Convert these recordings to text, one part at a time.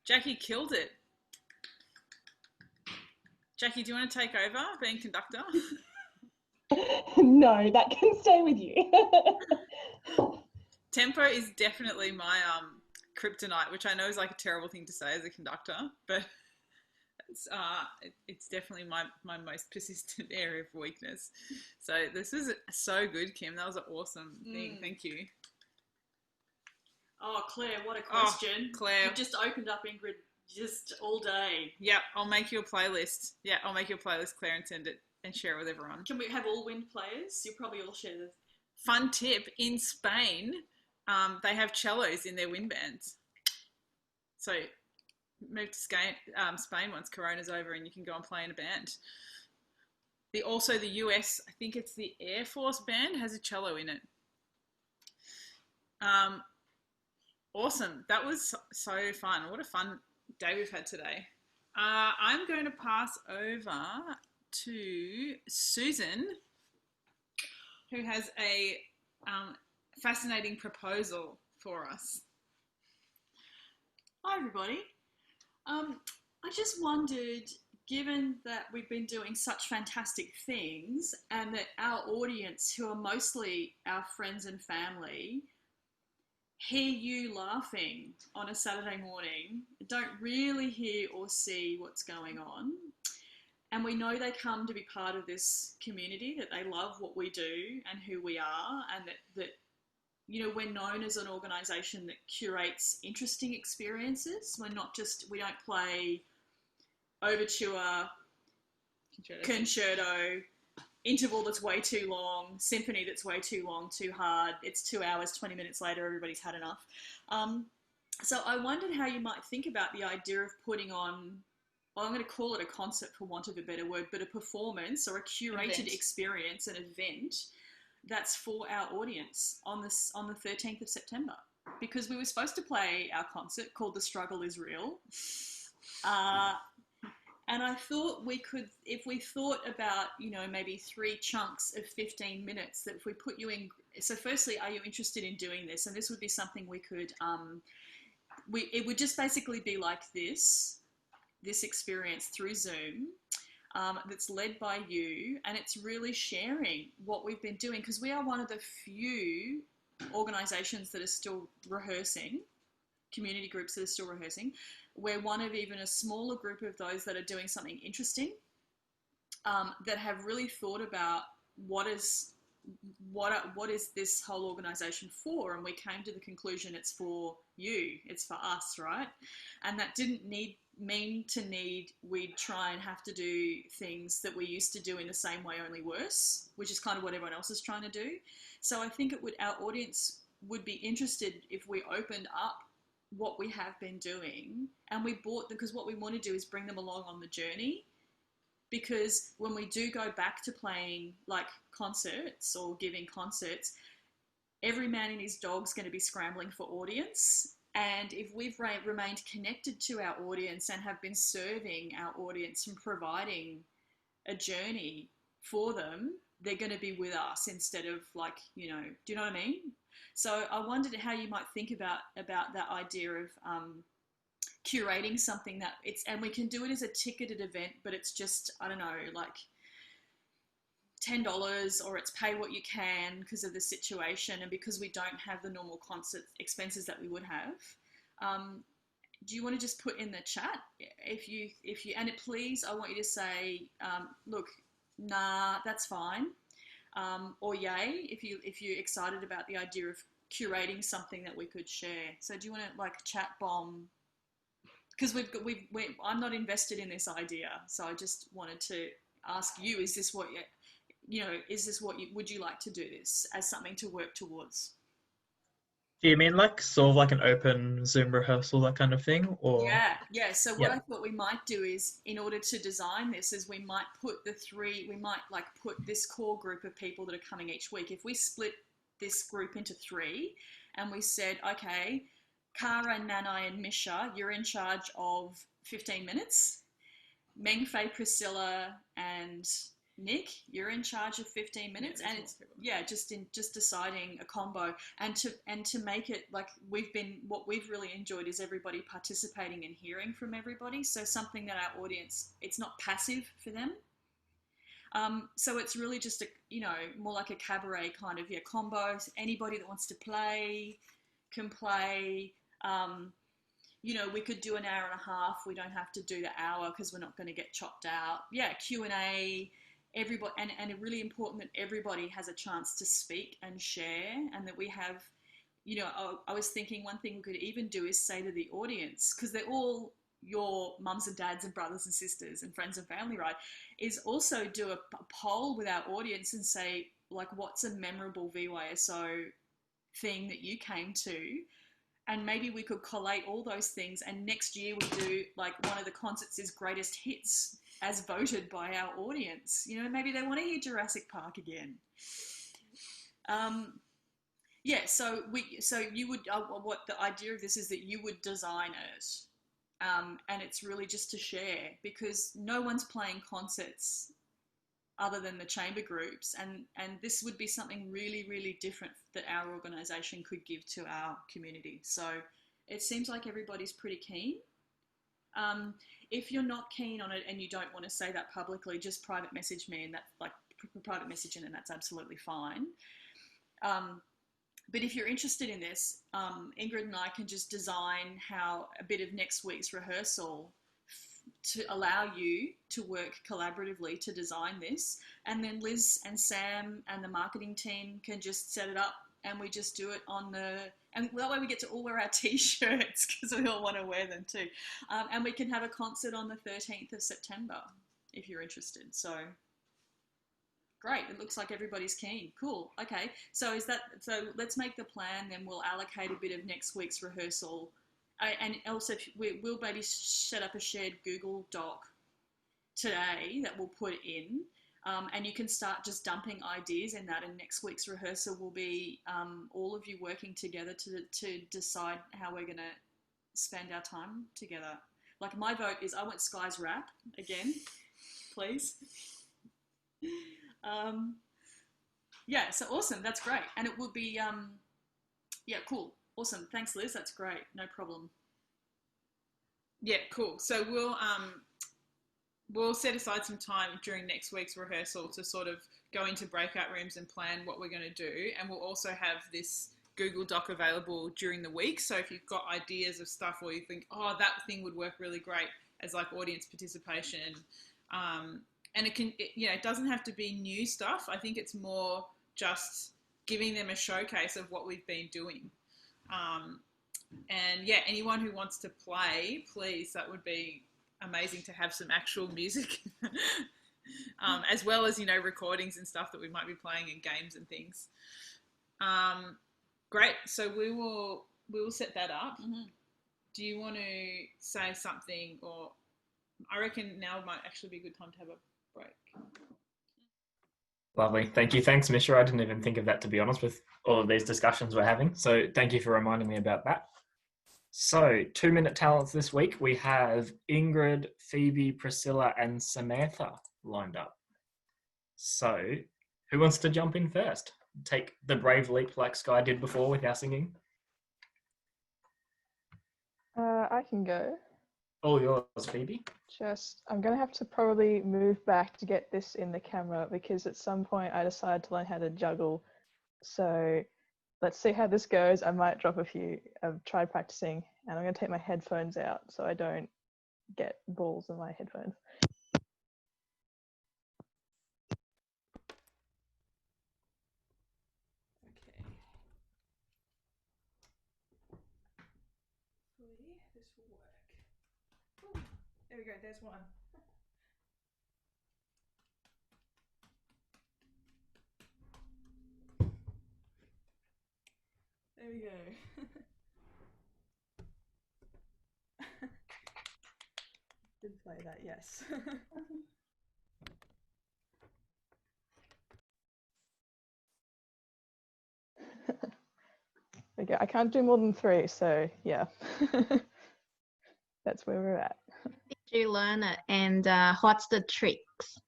Jackie killed it. Jackie, do you want to take over being conductor? No, that can stay with you. Tempo is definitely my kryptonite, which I know is like a terrible thing to say as a conductor, but it's definitely my most persistent area of weakness. So this is so good, Kim. That was an awesome thing. Thank you. Oh, Claire, what a question. Claire. You've just opened up Ingrid just all day. Yeah, I'll make you a playlist. Yeah, I'll make you a playlist, Claire, and send it and share it with everyone. Can we have all wind players? You'll probably all share this. Fun tip, in Spain, they have cellos in their wind bands. So move to Spain once Corona's over and you can go and play in a band. Also the US, I think it's the Air Force band, has a cello in it. Awesome. That was so fun. What a fun day we've had today. I'm going to pass over to Susan, who has a fascinating proposal for us. Hi, everybody. I just wondered, given that we've been doing such fantastic things and that our audience, who are mostly our friends and family, hear you laughing on a Saturday morning, don't really hear or see what's going on. And we know they come to be part of this community, that they love what we do and who we are, and that you know, we're known as an organisation that curates interesting experiences. We don't play overture, concerto, interval that's way too long, symphony that's way too long, too hard. It's 2 hours, 20 minutes later, everybody's had enough. So I wondered how you might think about the idea of putting on, well, I'm going to call it a concert for want of a better word, but a performance or a curated experience, an event that's for our audience on the 13th of September. Because we were supposed to play our concert called The Struggle Is Real. And I thought we could, if we thought about, you know, maybe 3 chunks of 15 minutes, that if we put you in, so firstly, are you interested in doing this? And this would be something we could, it would just basically be like this experience through Zoom, that's led by you, and it's really sharing what we've been doing, because we are one of the few organisations that are still rehearsing, community groups that are still rehearsing. We're one of even a smaller group of those that are doing something interesting, that have really thought about what is this whole organisation for, and we came to the conclusion it's for you, it's for us, right? And that didn't mean we'd try and have to do things that we used to do in the same way, only worse, which is kind of what everyone else is trying to do. So I think our audience would be interested if we opened up what we have been doing, and we bought them, because what we want to do is bring them along on the journey. Because when we do go back to playing like concerts or giving concerts, every man and his dog's going to be scrambling for audience. And if we've remained connected to our audience and have been serving our audience and providing a journey for them, they're going to be with us instead of, like, you know, do you know what I mean? So I wondered how you might think about that idea of curating something that and we can do it as a ticketed event, but it's just, I don't know, like $10, or it's pay what you can because of the situation and because we don't have the normal concert expenses that we would have. Do you want to just put in the chat if you and please, I want you to say, look, nah, that's fine, or yay if you're excited about the idea of curating something that we could share. So do you want to like chat bomb? Because I'm not invested in this idea, so I just wanted to ask you: is this what would you like to do this as something to work towards? Do you mean like sort of like an open Zoom rehearsal, that kind of thing, or? Yeah. So what I thought we might do is, in order to design this, is we might put put this core group of people that are coming each week. If we split this group into 3, and we said, okay, Cara, Nanai, and Misha, you're in charge of 15 minutes. Meng Fei, Priscilla, and Nick, you're in charge of 15 minutes, Yeah, and it's just deciding a combo, and to make it like what we've really enjoyed is everybody participating and hearing from everybody. So something that our audience, it's not passive for them. So it's really just more like a cabaret kind of combo. So anybody that wants to play can play. We could do an hour and a half. We don't have to do the hour because we're not going to get chopped out. Yeah, Q&A. Everybody, and really important that everybody has a chance to speak and share, and that we have, I was thinking one thing we could even do is say to the audience, because they're all your mums and dads and brothers and sisters and friends and family, right, is also do a poll with our audience and say, like, what's a memorable VYSO thing that you came to? And maybe we could collate all those things, and next year we do, like, one of the concerts is greatest hits as voted by our audience. Maybe they want to hear Jurassic Park again. So you would, what the idea of this is that you would design it. And it's really just to share, because no one's playing concerts other than the chamber groups, and this would be something really, really different that our organisation could give to our community. So it seems like everybody's pretty keen. If you're not keen on it and you don't want to say that publicly, just private message me, and that's like private messaging, and that's absolutely fine. But if you're interested in this, Ingrid and I can just design how a bit of next week's rehearsal to allow you to work collaboratively to design this. And then Liz and Sam and the marketing team can just set it up, and we just do it and that way we get to all wear our t-shirts, because we all want to wear them too. And we can have a concert on the 13th of September if you're interested. So great, it looks like everybody's keen. Cool. Okay, so let's make the plan, then we'll allocate a bit of next week's rehearsal. And also we'll maybe set up a shared Google Doc today that we'll put in, and you can start just dumping ideas in that, and next week's rehearsal will be all of you working together to decide how we're going to spend our time together. Like, my vote is I want Sky's rap again, please. So awesome, that's great. And it will be, cool. Awesome. Thanks, Liz. That's great. No problem. Yeah, cool. So we'll set aside some time during next week's rehearsal to sort of go into breakout rooms and plan what we're going to do. And we'll also have this Google Doc available during the week. So if you've got ideas of stuff, or you think, oh, that thing would work really great as like audience participation, and it doesn't have to be new stuff. I think it's more just giving them a showcase of what we've been doing. Anyone who wants to play, please, that would be amazing to have some actual music, as well as, recordings and stuff that we might be playing in games and things. Great. So we will set that up. Mm-hmm. Do you want to say something, or I reckon now might actually be a good time to have a break. Lovely. Thank you. Thanks, Misha. I didn't even think of that, to be honest, with all of these discussions we're having. So thank you for reminding me about that. So 2-minute talents this week. We have Ingrid, Phoebe, Priscilla, and Samantha lined up. So who wants to jump in first? Take the brave leap like Sky did before with our singing. I can go. All yours, Phoebe. I'm going to have to probably move back to get this in the camera, because at some point I decided to learn how to juggle. So let's see how this goes. I might drop a few. I've tried practicing, and I'm going to take my headphones out so I don't get balls in my headphones. Okay. Hopefully this will work. Ooh, there we go, there's one. There we go. Did play that, yes. Okay, I can't do more than 3, so yeah. That's where we're at. Did you learn it, and what's the tricks?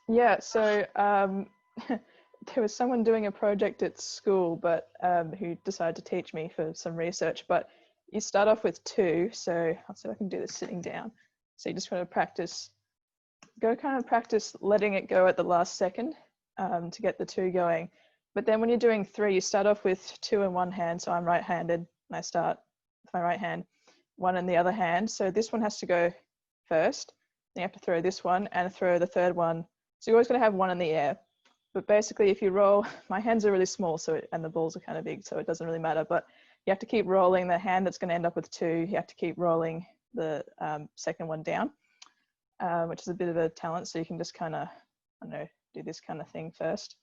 Yeah, so there was someone doing a project at school, but who decided to teach me for some research. But you start off with 2, so I'll see if I can do this sitting down. So you just want to practice letting it go at the last second to get the 2 going. But then when you're doing 3, you start off with 2 in one hand. So I'm right-handed, and I start with my right hand, 1 in the other hand. So this one has to go first. Then you have to throw this one and throw the third one. So you're always going to have 1 in the air. But basically, if you roll, my hands are really small, and the balls are kind of big, so it doesn't really matter. But you have to keep rolling the hand that's going to end up with 2. You have to keep rolling the second one down, which is a bit of a talent. So you can just kind of, I don't know, do this kind of thing first.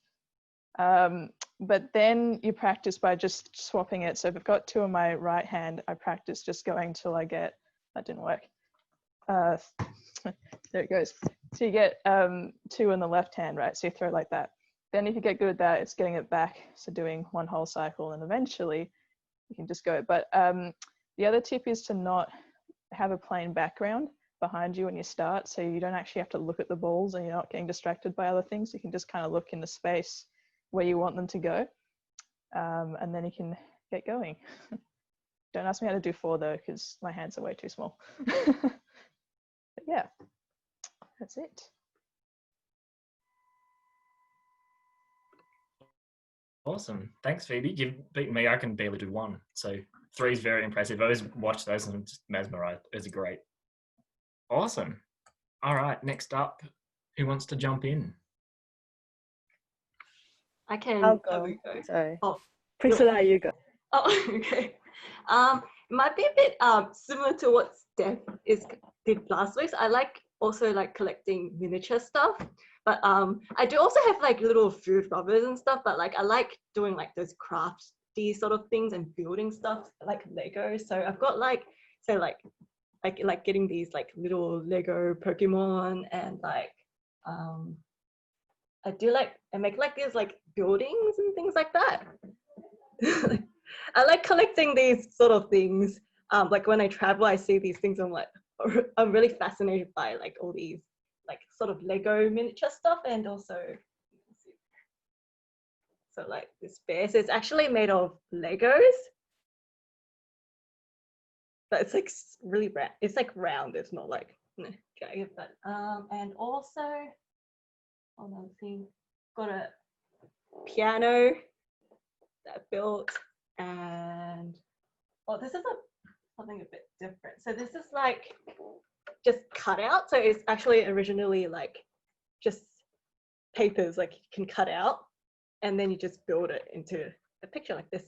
But then you practice by just swapping it. So if I've got 2 on my right hand, I practice just going till I get, that didn't work. There it goes. So you get 2 on the left hand, right? So you throw it like that. Then if you get good at that, it's getting it back. So doing 1 whole cycle, and eventually you can just go. But the other tip is to not have a plain background behind you when you start. So you don't actually have to look at the balls, and you're not getting distracted by other things. You can just kind of look in the space where you want them to go. And then you can get going. Don't ask me how to do 4 though, because my hands are way too small. But yeah, that's it. Awesome. Thanks, Phoebe. You beat me. I can barely do 1. So 3 is very impressive. I always watch those and I'm just mesmerized. It's great. Awesome. All right. Next up, who wants to jump in? I can. I'll go. Sorry. Oh, Priscilla, you go. Oh, okay. It might be a bit similar to what Steph did last week. So I also like collecting miniature stuff, but I do also have like little food rubbers and stuff. But like I like doing like those crafty sort of things and building stuff like Lego. So I've got like getting these like little Lego Pokemon, and like I make like these like buildings and things like that. I like collecting these sort of things. Like when I travel, I see these things. I'm really fascinated by like all these like sort of Lego miniature stuff, and also so like this bear. So it's actually made of Legos, but it's like really round. It's like round. It's not like okay. But and also another thing, got a piano that I built, and this is something a bit different. So this is like just cut out. So it's actually originally like just papers like you can cut out, and then you just build it into a picture like this.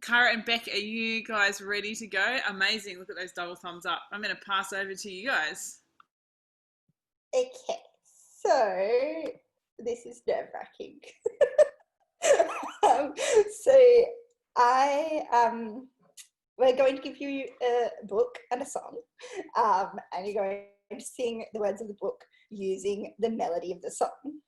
Cara and Beck, are you guys ready to go? Amazing. Look at those double thumbs up. I'm going to pass over to you guys. Okay, so this is nerve-wracking. We're going to give you a book and a song, and you're going to sing the words of the book using the melody of the song.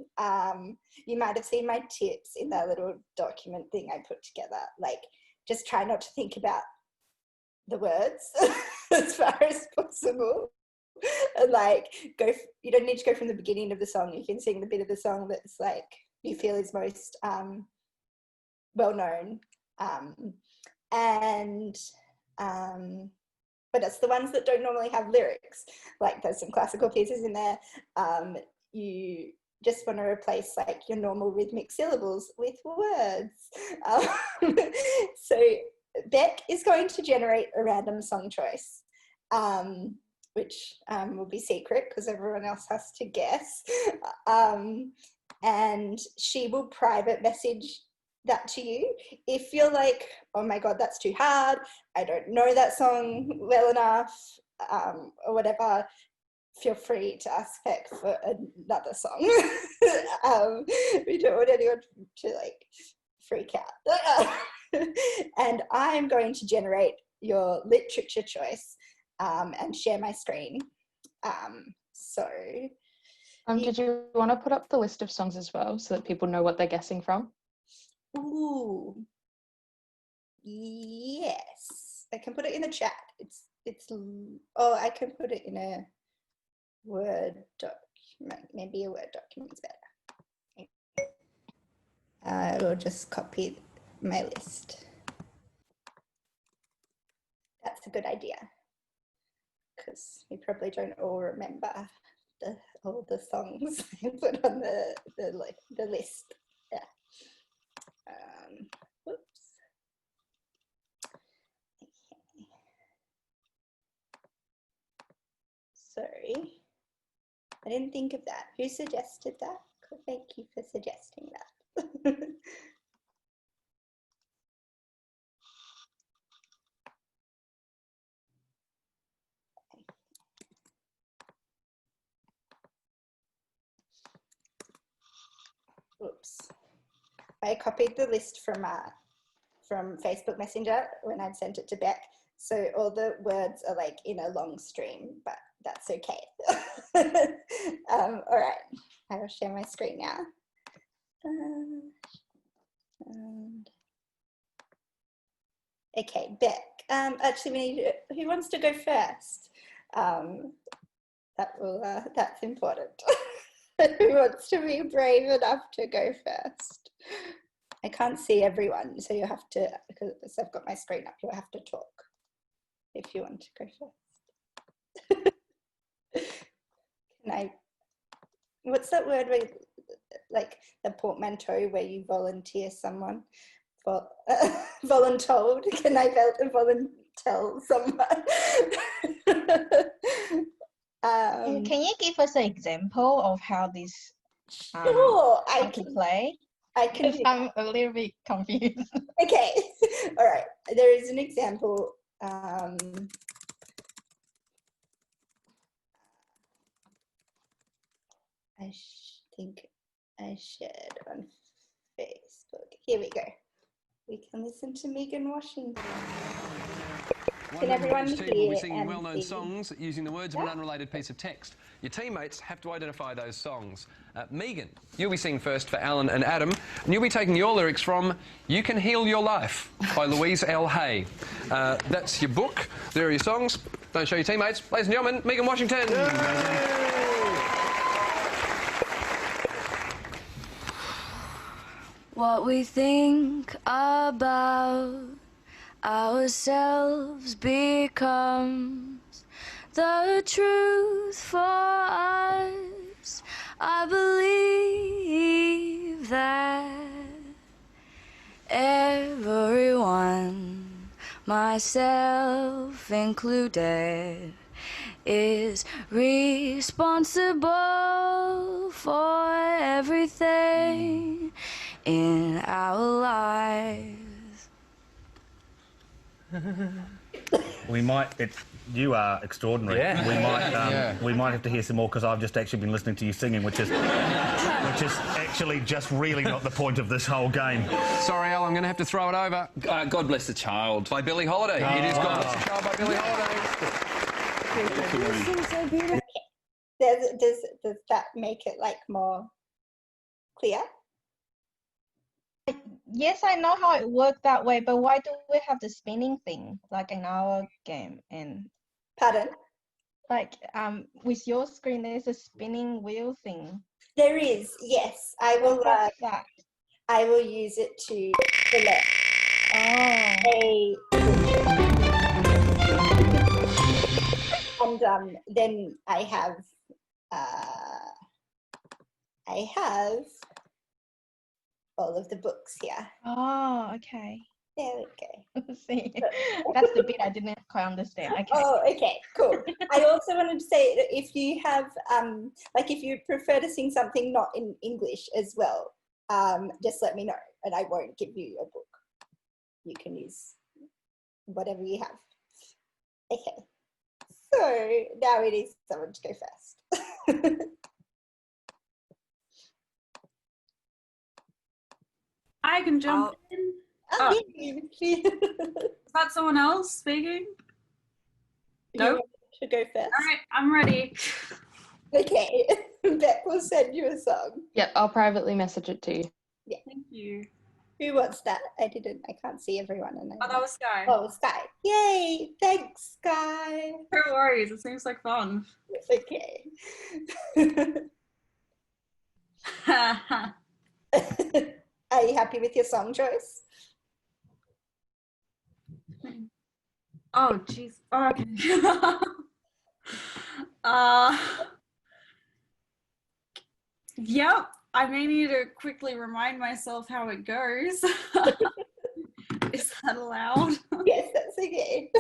You might have seen my tips in that little document thing I put together. Like, just try not to think about the words as far as possible. And like, you don't need to go from the beginning of the song. You can sing the bit of the song that's like you feel is most well known. But it's the ones that don't normally have lyrics. Like there's some classical pieces in there. You just want to replace like your normal rhythmic syllables with words. So Beck is going to generate a random song choice, which will be secret because everyone else has to guess. And she will private message that to you. If you're like, oh my God, that's too hard, I don't know that song well enough, or whatever, feel free to ask Beck for another song. We don't want anyone to like freak out. And I'm going to generate your literature choice and share my screen. Did you want to put up the list of songs as well so that people know what they're guessing from? Ooh, yes. I can put it in the chat. I can put it in a Word document. Maybe a Word document's better. I will just copy my list. That's a good idea, because we probably don't all remember all the songs I put on the list. Yeah. Whoops. Okay. Sorry, I didn't think of that. Who suggested that? Thank you for suggesting that. Oops. I copied the list from Facebook Messenger when I'd sent it to Beck. So all the words are like in a long stream, but that's okay. All right, I will share my screen now. Okay, Beck. Actually, we need. Who wants to go first? That's important. Who wants to be brave enough to go first? I can't see everyone, so you have to, because I've got my screen up, you'll have to talk if you want to go first. What's that word where, like the portmanteau where you volunteer someone? Voluntold? Can I volunteer someone? Can you give us an example of how this sure, I can play? I can. I'm a little bit confused. Okay, all right. There is an example. I think I shared on Facebook. Here we go. We can listen to Megan Washington. Can everyone hear will be singing and well-known see? songs using the words of an unrelated piece of text. Your teammates have to identify those songs. Megan, you'll be singing first for Alan and Adam, and you'll be taking your lyrics from You Can Heal Your Life by Louise L. Hay. That's your book. There are your songs. Don't show your teammates. Ladies and gentlemen, Megan Washington. What we think about ourselves becomes the truth for us. I believe that everyone, myself included, is responsible for everything in our lives. You are extraordinary. Yeah. We might have to hear some more, because I've just actually been listening to you singing, which is actually just really not the point of this whole game. Sorry, Al, I'm going to have to throw it over. God Bless the Child. By Billie Holiday. It is God Bless the Child by Billie Holiday. Does that make it like more clear? Yes, I know how it worked that way, but why do we have the spinning thing like in our game? And pardon? Like with your screen, there's a spinning wheel thing. There is, yes. I will. I will use it to select and then I have all of the books here. Oh, okay. There we go. See, that's the bit I didn't quite understand. Okay. Oh, okay, cool. I also wanted to say that if you have, like if you prefer to sing something not in English as well, just let me know and I won't give you a book. You can use whatever you have. Okay, so now it is someone to go first. I can jump in. Oh. Is that someone else speaking? No. To go first. All right, I'm ready. Okay, Beck will send you a song. Yep, I'll privately message it to you. Yeah. Thank you. Who wants that? I can't see everyone. Oh, that was Sky. Oh, Sky. Yay! Thanks, Sky. No worries. It seems like fun. Okay. Are you happy with your song choice? Oh, jeez. Oh, okay. Yep. I may need to quickly remind myself how it goes. Is that allowed? Yes, that's okay.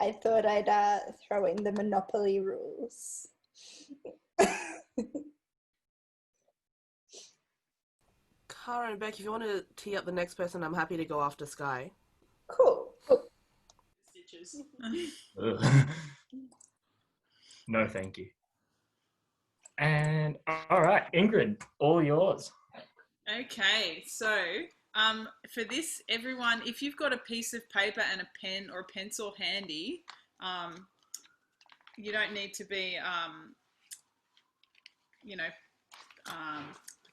I thought I'd throw in the Monopoly rules. Cara and Beck, if you want to tee up the next person, I'm happy to go after Sky. Cool. Stitches. No, thank you. And all right, Ingrid, all yours. Okay, so for this, everyone, if you've got a piece of paper and a pen or a pencil handy, you don't need to be,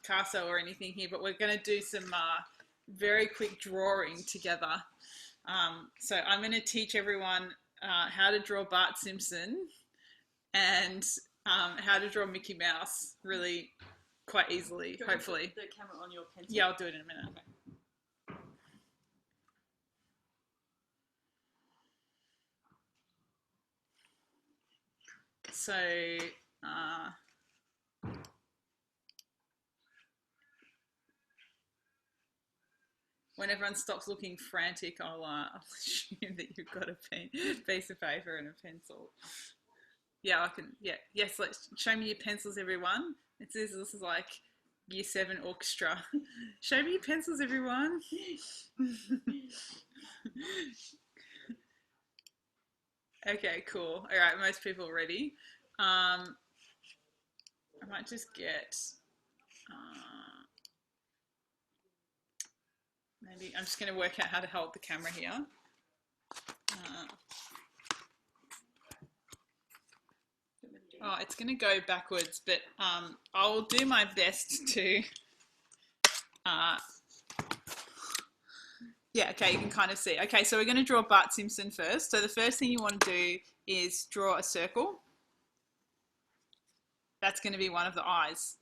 Picasso or anything here, but we're going to do some very quick drawing together. So I'm going to teach everyone how to draw Bart Simpson and how to draw Mickey Mouse really quite easily, hopefully. The camera on your pencil. Yeah, I'll do it in a minute. Okay. So, when everyone stops looking frantic, I'll assume that you've got a piece of paper and a pencil. Yeah, I can. Yeah, yes. Let's show me your pencils, everyone. This is like Year 7 orchestra. Show me your pencils, everyone. Okay, cool. All right, most people are ready. I might just get. Maybe I'm just going to work out how to hold the camera here. Oh, it's going to go backwards, but I'll do my best to. Yeah, okay, you can kind of see. Okay, so we're going to draw Bart Simpson first. So the first thing you want to do is draw a circle. That's going to be one of the eyes.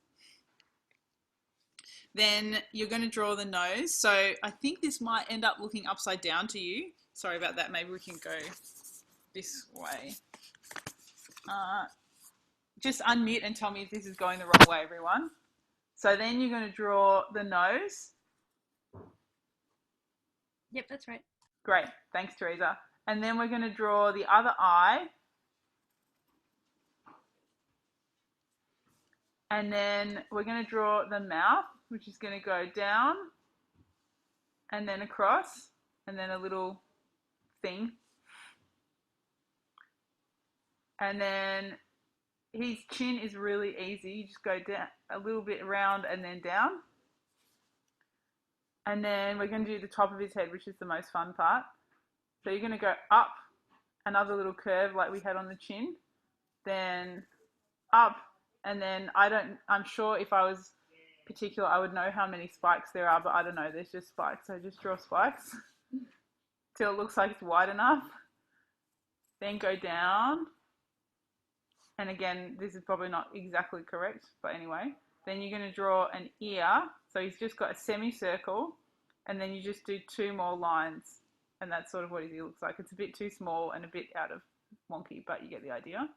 Then you're going to draw the nose. So I think this might end up looking upside down to you. Sorry about that. Maybe we can go this way. Just unmute and tell me if this is going the wrong way, everyone. So then you're going to draw the nose. Yep, that's right. Great. Thanks, Teresa. And then we're going to draw the other eye. And then we're going to draw the mouth, which is going to go down and then across and then a little thing. And then his chin is really easy. You just go down a little bit around and then down. And then we're going to do the top of his head, which is the most fun part. So you're going to go up another little curve like we had on the chin, then up, and then I'm sure if I was particular, I would know how many spikes there are, but I don't know, there's just spikes. So just draw spikes till it looks like it's wide enough. Then go down. And again, this is probably not exactly correct, but anyway. Then you're going to draw an ear. So he's just got a semicircle, and then you just do 2 more lines. And that's sort of what he looks like. It's a bit too small and a bit out of wonky, but you get the idea.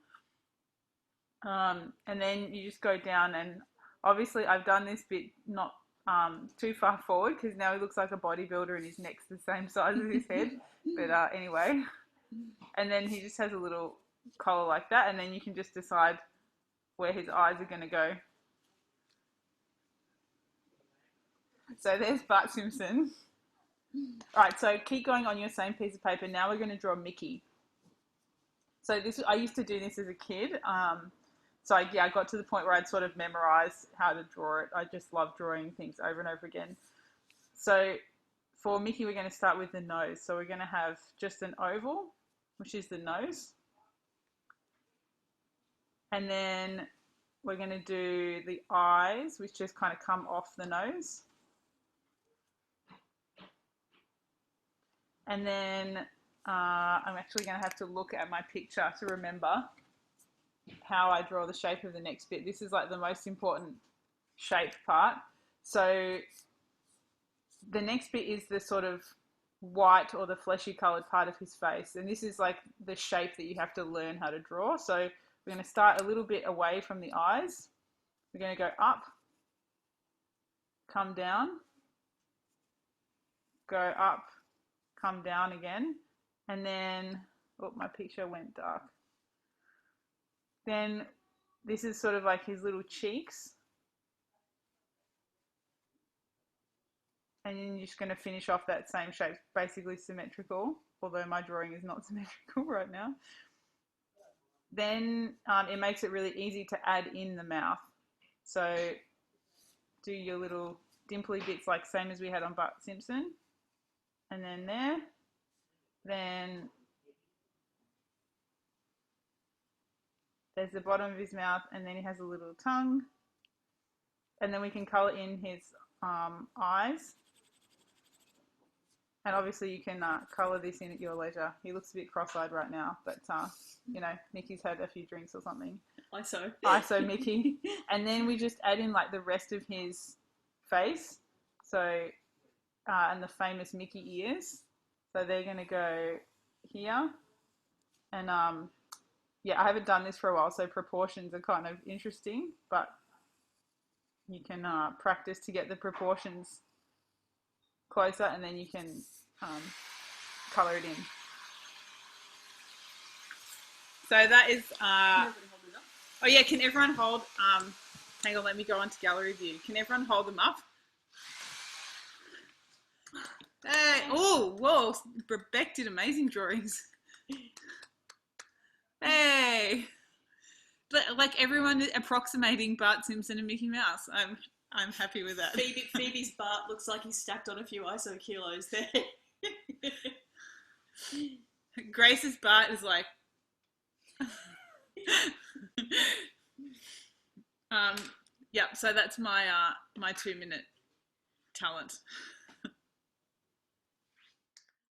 And then you just go down, and obviously I've done this bit not too far forward because now he looks like a bodybuilder and his neck's the same size as his head. But anyway, and then he just has a little collar like that, and then you can just decide where his eyes are going to go. So there's Bart Simpson. All right, so keep going on your same piece of paper. Now we're going to draw Mickey. So I used to do this as a kid. So I got to the point where I'd sort of memorized how to draw it. I just love drawing things over and over again. So for Mickey, we're going to start with the nose. So we're going to have just an oval, which is the nose. And then we're going to do the eyes, which just kind of come off the nose. And then I'm actually going to have to look at my picture to remember how I draw the shape of the next bit. This is like the most important shape part. So the next bit is the sort of white or the fleshy coloured part of his face. And this is like the shape that you have to learn how to draw. So we're going to start a little bit away from the eyes. We're going to go up, come down, go up, come down again. And then, oh, my picture went dark. Then this is sort of like his little cheeks. And then you're just going to finish off that same shape, basically symmetrical, although my drawing is not symmetrical right now. Then it makes it really easy to add in the mouth. So do your little dimply bits like same as we had on Bart Simpson. And then there. Then there's the bottom of his mouth, and then he has a little tongue. And then we can colour in his eyes. And obviously you can colour this in at your leisure. He looks a bit cross-eyed right now, but you know, Mickey's had a few drinks or something. ISO Mickey. And then we just add in like the rest of his face. So, and the famous Mickey ears. So they're going to go here. And yeah, I haven't done this for a while, so proportions are kind of interesting, but you can practice to get the proportions closer, and then you can colour it in. So that is, oh yeah, can everyone hold, hang on, let me go on to gallery view. Can everyone hold them up? Hey, oh, whoa, Rebecca did amazing drawings. Hey, like everyone approximating Bart Simpson and Mickey Mouse. I'm happy with that. Phoebe's Bart looks like he's stacked on a few ISO kilos there. Grace's Bart is like, yeah. So that's my my 2-minute talent.